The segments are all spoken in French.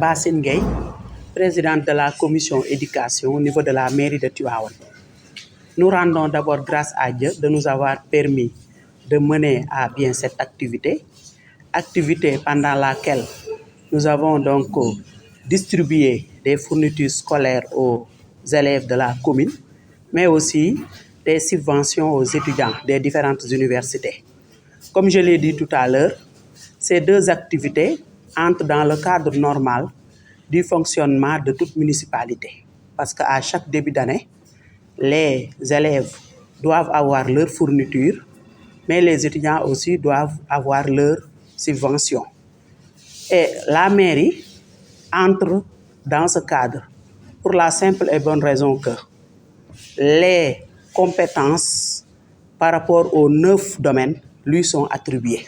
Bassine Gueye, présidente de la commission éducation au niveau de la mairie de Tivaouane. Nous rendons d'abord grâce à Dieu de nous avoir permis de mener à bien cette activité pendant laquelle nous avons donc distribué des fournitures scolaires aux élèves de la commune, mais aussi des subventions aux étudiants des différentes universités. Comme je l'ai dit tout à l'heure, ces deux activités entrent dans le cadre normal du fonctionnement de toute municipalité. Parce qu'à chaque début d'année, les élèves doivent avoir leur fourniture, mais les étudiants aussi doivent avoir leur subvention. Et la mairie entre dans ce cadre pour la simple et bonne raison que les compétences par rapport aux 9 domaines lui sont attribuées.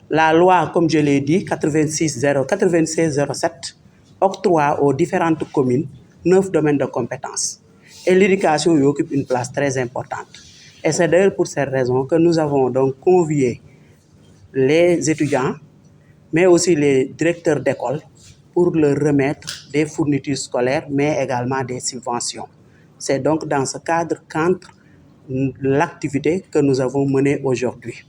La loi, comme je l'ai dit, 9607 octroie aux différentes communes 9 domaines de compétences. Et l'éducation y occupe une place très importante. Et c'est d'ailleurs pour cette raison que nous avons donc convié les étudiants, mais aussi les directeurs d'école, pour leur remettre des fournitures scolaires, mais également des subventions. C'est donc dans ce cadre qu'entre l'activité que nous avons menée aujourd'hui.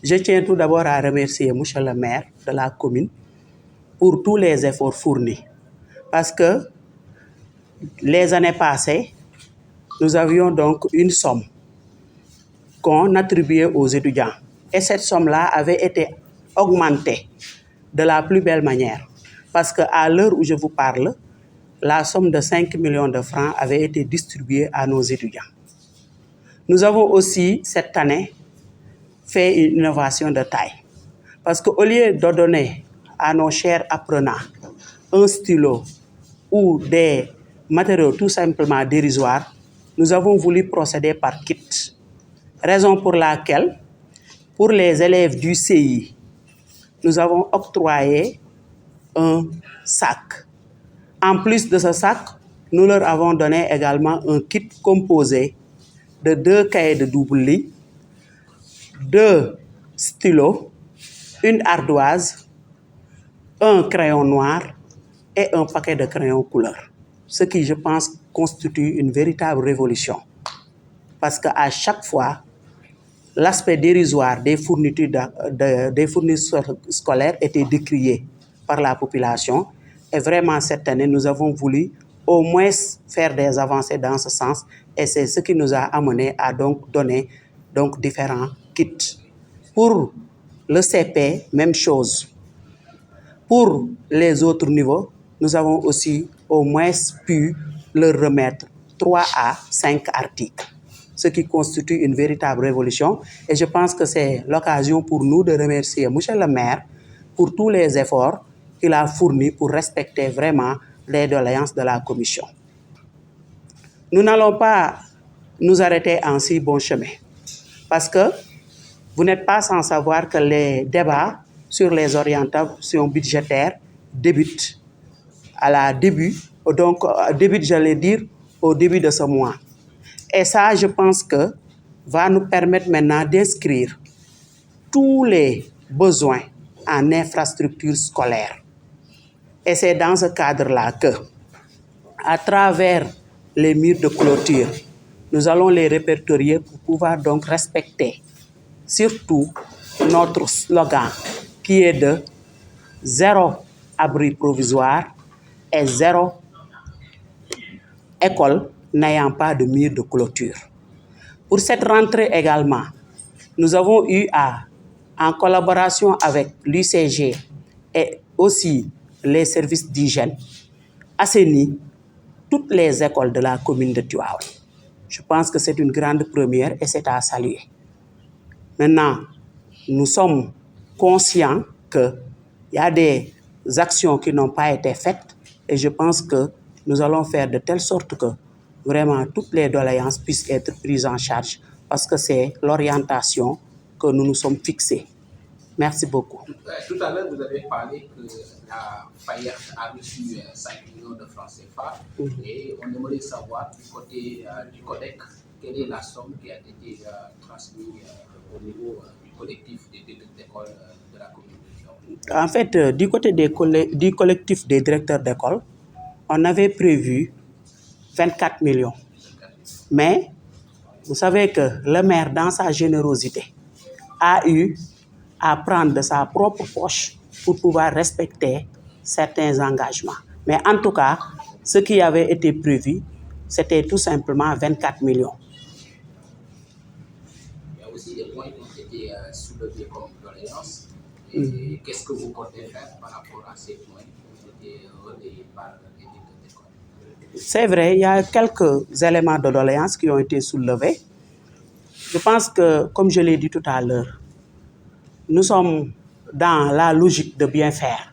Je tiens tout d'abord à remercier M. le maire de la commune pour tous les efforts fournis. Parce que les années passées, nous avions donc une somme qu'on attribuait aux étudiants. Et cette somme-là avait été augmentée de la plus belle manière. Parce qu'à l'heure où je vous parle, la somme de 5 millions de francs avait été distribuée à nos étudiants. Nous avons aussi, cette année, fait une innovation de taille. Parce qu'au lieu de donner à nos chers apprenants un stylo ou des matériaux tout simplement dérisoires, nous avons voulu procéder par kit. Raison pour laquelle, pour les élèves du CI, nous avons octroyé un sac. En plus de ce sac, nous leur avons donné également un kit composé de 2 cahiers de double ligne, 2 stylos, une ardoise, un crayon noir et un paquet de crayons couleur. Ce qui, je pense, constitue une véritable révolution. Parce qu'à chaque fois, l'aspect dérisoire des fournitures, des fournitures scolaires était décrié par la population. Et vraiment, cette année, nous avons voulu au moins faire des avancées dans ce sens. Et c'est ce qui nous a amené à donc donner donc, différents kits. Pour le CP, même chose. Pour les autres niveaux, nous avons aussi au moins pu leur remettre 3 à 5 articles, ce qui constitue une véritable révolution. Et je pense que c'est l'occasion pour nous de remercier M. le maire pour tous les efforts qu'il a fournis pour respecter vraiment les doléances de la commission. Nous n'allons pas nous arrêter en si bon chemin, parce que vous n'êtes pas sans savoir que les débats sur les orientations budgétaires débutent j'allais dire, au début de ce mois. Et ça, je pense que va nous permettre maintenant d'inscrire tous les besoins en infrastructures scolaires. Et c'est dans ce cadre-là que, à travers les murs de clôture, nous allons les répertorier pour pouvoir donc respecter surtout notre slogan qui est de 0 abri provisoire et 0 école n'ayant pas de mur de clôture. Pour cette rentrée également, nous avons eu en collaboration avec l'UCG et aussi les services d'hygiène, assainir toutes les écoles de la commune de Tivaouane. Je pense que c'est une grande première et c'est à saluer. Maintenant, nous sommes conscients qu'il y a des actions qui n'ont pas été faites et je pense que nous allons faire de telle sorte que vraiment toutes les doléances puissent être prises en charge parce que c'est l'orientation que nous nous sommes fixés. Merci beaucoup. Tout à l'heure, vous avez parlé que la Fayette a reçu 5 millions de francs CFA et on aimerait savoir du côté du CODEC, quelle est la somme qui a été transmise au niveau du collectif des d'écoles de la commune de Tivaouane. En fait, du côté du collectif des directeurs d'école, on avait prévu 24 millions. Mais vous savez que le maire, dans sa générosité, a eu à prendre de sa propre poche pour pouvoir respecter certains engagements. Mais en tout cas, ce qui avait été prévu, c'était tout simplement 24 millions. Il y a aussi des points qui ont été soulevés comme doléances. Et qu'est-ce que vous comptez faire par rapport à ces points qui ont été relayés par les directeurs d'école? C'est vrai, il y a quelques éléments de doléances qui ont été soulevés. Je pense que, comme je l'ai dit tout à l'heure, nous sommes dans la logique de bien faire.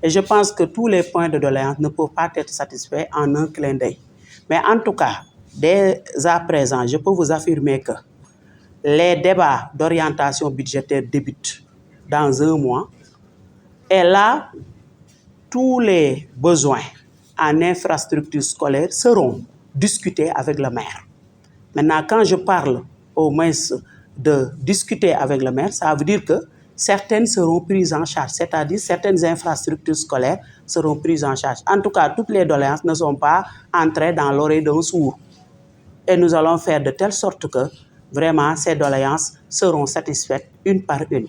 Et je pense que tous les points de doléance ne peuvent pas être satisfaits en un clin d'œil. Mais en tout cas, dès à présent, je peux vous affirmer que les débats d'orientation budgétaire débutent dans un mois. Et là, tous les besoins en infrastructures scolaires seront discutés avec le maire. Maintenant, quand je parle au moins de discuter avec le maire, ça veut dire que certaines seront prises en charge, c'est-à-dire certaines infrastructures scolaires seront prises en charge. En tout cas, toutes les doléances ne sont pas entrées dans l'oreille d'un sourd. Et nous allons faire de telle sorte que vraiment ces doléances seront satisfaites une par une.